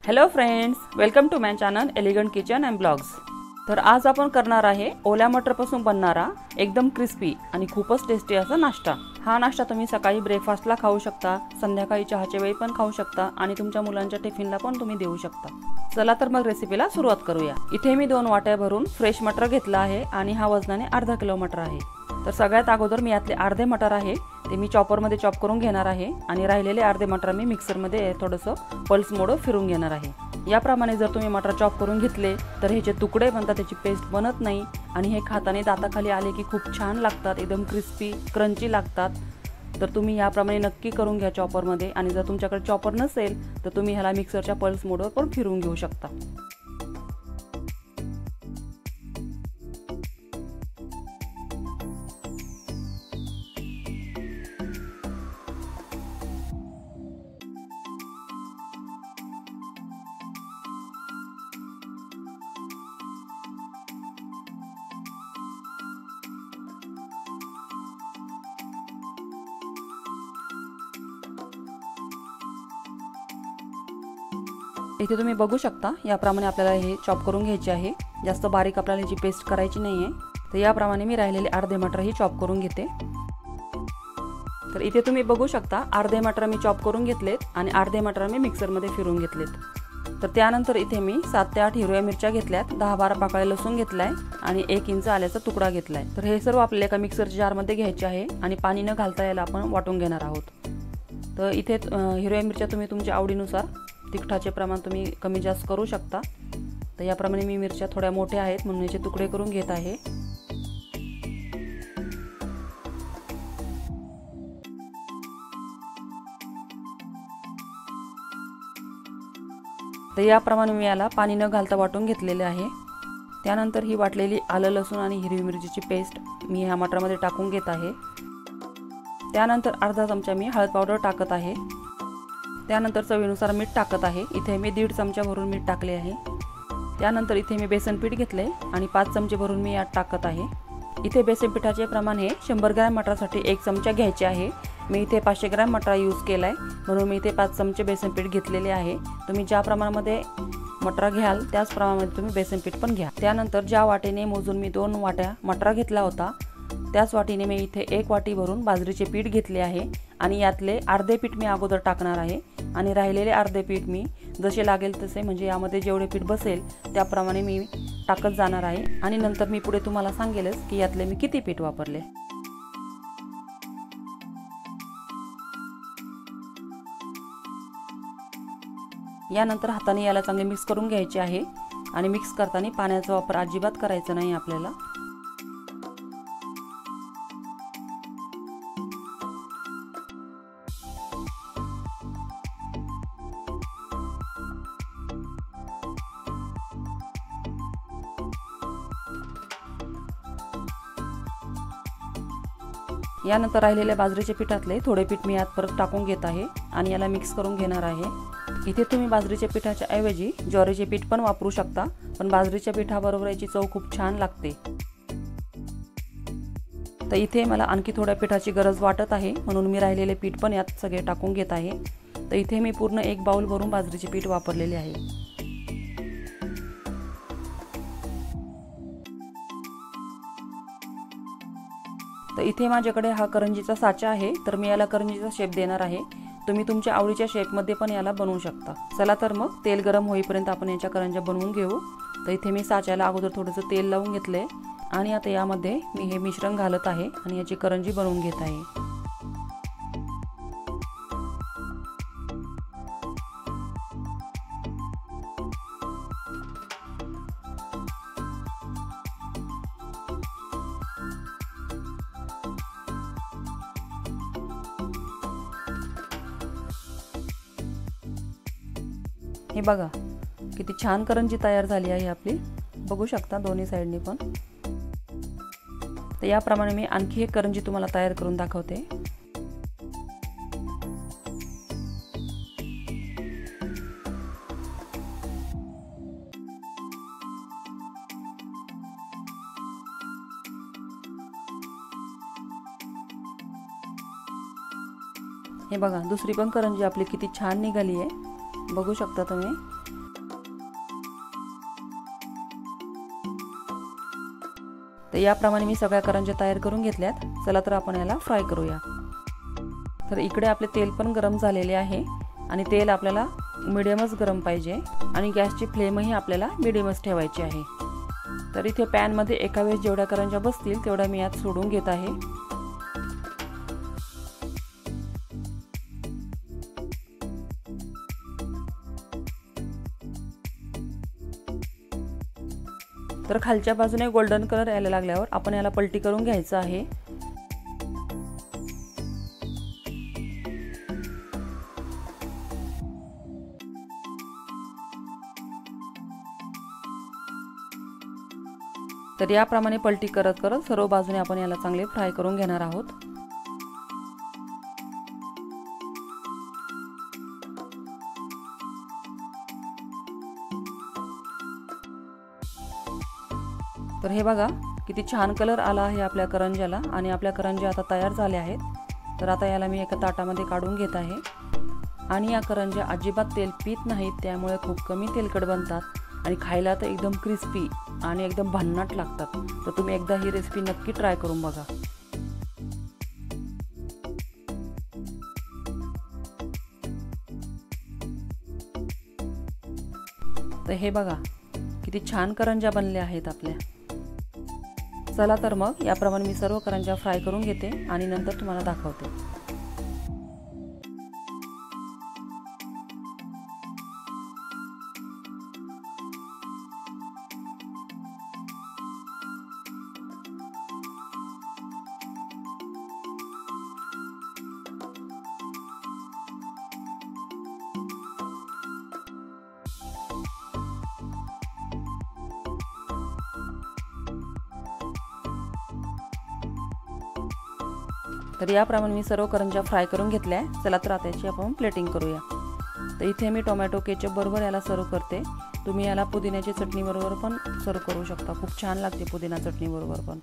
Hello friends, welcome to my channel elegant kitchen and blogs. तर आज आपण करणार आहे ओल्या मटरपासून बनणारा एकदम क्रिस्पी आणि खूपच टेस्टी असा नाश्ता। हा नाश्ता तुम्ही सकाळी ब्रेकफास्टला खाऊ शकता, संध्याकाळी चहाच्या वेळी पण खाऊ शकता आणि तुमच्या मुलांच्या टिफिनला पण तुम्ही देऊ शकता। चला तर मग रेसिपीला सुरुवात करूया। इथे मी 2 वाट्या भरून फ्रेश मटर घेतला आहे आणि हा वजनाने अर्धा किलो मटर आहे। तर सगळ्यात अगोदर मी यातले अर्धे मटर आहे ते मी चॉपर मध्ये चॉप करून घेणार आहे आणि राहिलेले अर्धे मटर मी मिक्सर मध्ये थोडंसं पल्स मोड फिरून घेणार आहे। याप्रमाणे जर तुम्ही मटर चॉप करून घेतले तर हे जे तुकडे बनतात त्याची पेस्ट बनत नाही आणि हे खाताना दाताखाली आले की खूप छान लागतात, एकदम क्रिस्पी क्रंची लागतात। तर तुम्ही याप्रमाणे नक्की करून घ्या चॉपर मध्ये। आणि जर तुमच्याकडे चॉपर नसेल तर तुम्ही ह्याला मिक्सरच्या पल्स मोडवर पण फिरून घेऊ शकता। इथे तुम्ही बघू शकता याप्रमाणे आपल्याला हे चॉप करून घ्यायचे आहे। जास्त बारीक आपल्याला याची पेस्ट करायची नाहीये। तर याप्रमाणे मी राहिलेले अर्धे मटर ही चॉप करून घेते। तर इथे तुम्ही बघू शकता अर्धे मटर मी चॉप करून घेतलेत आणि अर्धे मटर मी मिक्सर मध्ये फिरवून घेतलेत। तर त्यानंतर इथे मी 7 ते 8 हिरव्या मिरच्या घेतल्यात, 10-12 पाकळ्या लसूण घेतलाय आणि 1 इंच आल्याचा तुकडा घेतलाय। तर हे सर्व आपल्याला एका मिक्सरच्या जार मध्ये घ्यायचे आहे आणि पाणी न घालता याला आपण वाटून घेणार आहोत। तर इथे हिरव्या मिरच्या तुम्ही तुमच्या आवडीनुसार तिखटाचे प्रमाण तुम्ही कमी जास्त करू शकता। तर याप्रमाणे मी मिरच्या थोड्या मोठ्या आहेत म्हणून याचे तुकडे करून घेत आहे। तर याप्रमाणे मी याला पाणी न घालता वाटून घेतलेले आहे। त्यानंतर ही वाटलेली आलं लसूण आणि हिरवी मिरचीची पेस्ट मी ह्या मटरमध्ये टाकून घेत आहे। त्यानंतर अर्धा चमचा मी हळद पावडर टाकत आहे। त्यानंतर चवीनुसार मीठ टाकत आहे। इथे मी 1.5 चमचा भरून मीठ टाकले आहे। त्यानंतर इथे मी बेसन पीठ घेतले आणि 5 चमचे भरून मी यात टाकत आहे। इथे बेसन पिठाचे प्रमाण हे 100 ग्रॅम मटरसाठी 1 चमचा घ्यायचे आहे। मी इथे 500 ग्रॅम मटर यूज केलाय म्हणून मी इथे 5 चमचे बेसन पीठ घेतलेले आहे। तुम्ही ज्या प्रमाणामध्ये मटर घ्याल त्याच प्रमाणामध्ये तुम्ही बेसन पीठ पण घ्या। त्यानंतर ज्या वाटीने मोजून मी 2 वाट्या मटर घेतला होता त्याच वाटीने मी इथे 1 वाटी भरून बाजरीचे पीठ घेतले आहे आणि यातले अर्धे पीठ मी अगोदर टाकणार आहे आणि राहिलेले अर्धे पीठ मी जसे लागेल तसे म्हणजे यामध्ये जेवढे पीठ बसेल त्याप्रमाणे मी टाकत जाणार आहे आणि नंतर मी पुढे तुम्हाला सांगेलच की यातले मी किती पीठ वापरले। यानंतर हाताने याला चांगले मिक्स करून घ्यायचे आहे आणि मिक्स करताना पाण्याचा वापर अजिबात करायचा नाही आपल्याला। यानंतर राहिलेल्या बाजरीच्या पिठातले थोडे पीठ मी यात परत टाकून घेत आहे आणि याला मिक्स करून घेणार आहे। इथे तुम्ही बाजरीच्या पिठाच्या ऐवजी ज्वारीचे पीठ पण वापरू शकता, पण बाजरीच्या पिठाबरोबर याची चव खूप छान लागते। तर इथे मला आणखी थोड्या पिठाची गरज वाटत आहे म्हणून मी राहिलेले पीठ पण यात सगळे टाकून घेत आहे। तर इथे मी पूर्ण 1 बाउल भरून बाजरीचे पीठ वापरलेले आहे। तर इथे माझ्याकडे हा करंजीचा साचा आहे तर मी याला करंजीचा शेप देणार आहे। तुम्ही तुमच्या आवडीच्या शेप मध्ये पण याला बनवू शकता। चला तर मग तेल गरम होईपर्यंत आपण याच्या करंज्या बनवून घेऊ। तर इथे मी साच्याला अगोदर थोडंसं तेल लावून घेतले आणि आता यामध्ये मी हे मिश्रण घालत आहे आणि याची करंजी बनवून घेत आहे। हे बघा किती छान करंजी तयार झाली आहे आपली, बघू शकता दोन्ही साइडनी पण। तर याप्रमाणे मी आणखी एक करंजी तुम्हाला तयार करून दाखवते। हे बघा दुसरी पण करंजी आपली किती छान निघाली आहे, बघू शकता तुम्ही। तर याप्रमाणे मी सगळ्या करंज्या तयार करून घेतल्यात। चला तर आपण याला फ्राय करूया। तर इकडे आपले तेल पण गरम झालेले आहे आणि तेल आपल्याला मीडियमच गरम पाहिजे आणि गॅसची फ्लेमही आपल्याला मीडियमच ठेवायची आहे। तर इथे पॅन मध्ये एका वेळेस जेवढ्या करंज्या बसतील तेवढ्या मी यात सोडून घेत आहे। तर खालच्या बाजूने गोल्डन कलर यायला लागल्यावर आपण याला पलटी करून घ्यायचं आहे। तर याप्रमाणे पलटी करत करत सर्व बाजूने आपण याला चांगले फ्राय करून घेणार आहोत। तर हे बघा किती छान कलर आला आहे आपल्या करंज्याला आणि आपल्या करंज्या आता तयार झाल्या आहेत। तर आता याला मी एका ताटामध्ये काढून घेत आहे आणि या करंज्या अजिबात तेल पीत नाहीत, त्यामुळे खूप कमी तेलकट बनतात आणि खायला तर एकदम क्रिस्पी आणि एकदम भन्नाट लागतात। तर तुम्ही एकदा ही रेसिपी नक्की ट्राय करून बघा। तर हे बघा किती छान करंज्या बनल्या आहेत आपल्या। चला तर मग याप्रमाणे मी सर्व करंज्या फ्राय करून घेते आणि नंतर तुम्हाला दाखवते। तर याप्रमाणे मी सर्व करंज्या फ्राय करून घेतल्या। चला तर आता याची आपण प्लेटिंग करूया। तर इथे मी टोमॅटो केचप बरोबर याला सर्व करते। तुम्ही याला पुदिन्याची चटणी बरोबर पण सर्व करू शकता, खूप छान लागते पुदिना चटणी बरोबर पण।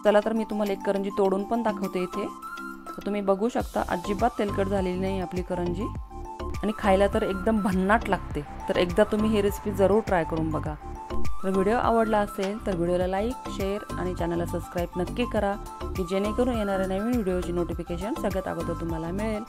चला तर मी तुम्हाला एक करंजी तोडून पण दाखवते इथे। तर तुम्ही बघू शकता अजिबात तेलकट झालेली नाही आपली करंजी आणि खायला तर एकदम भन्नाट लागते। तर एकदा तुम्ही ही रेसिपी जरूर ट्राय करून बघा। तर व्हिडिओ आवडला असेल तर व्हिडिओला लाईक, शेअर आणि चॅनलला सबस्क्राईब नक्की करा की जेणेकरून येणाऱ्या नवीन व्हिडिओची नोटिफिकेशन सगळ्यात अगोदर तुम्हाला मिळेल।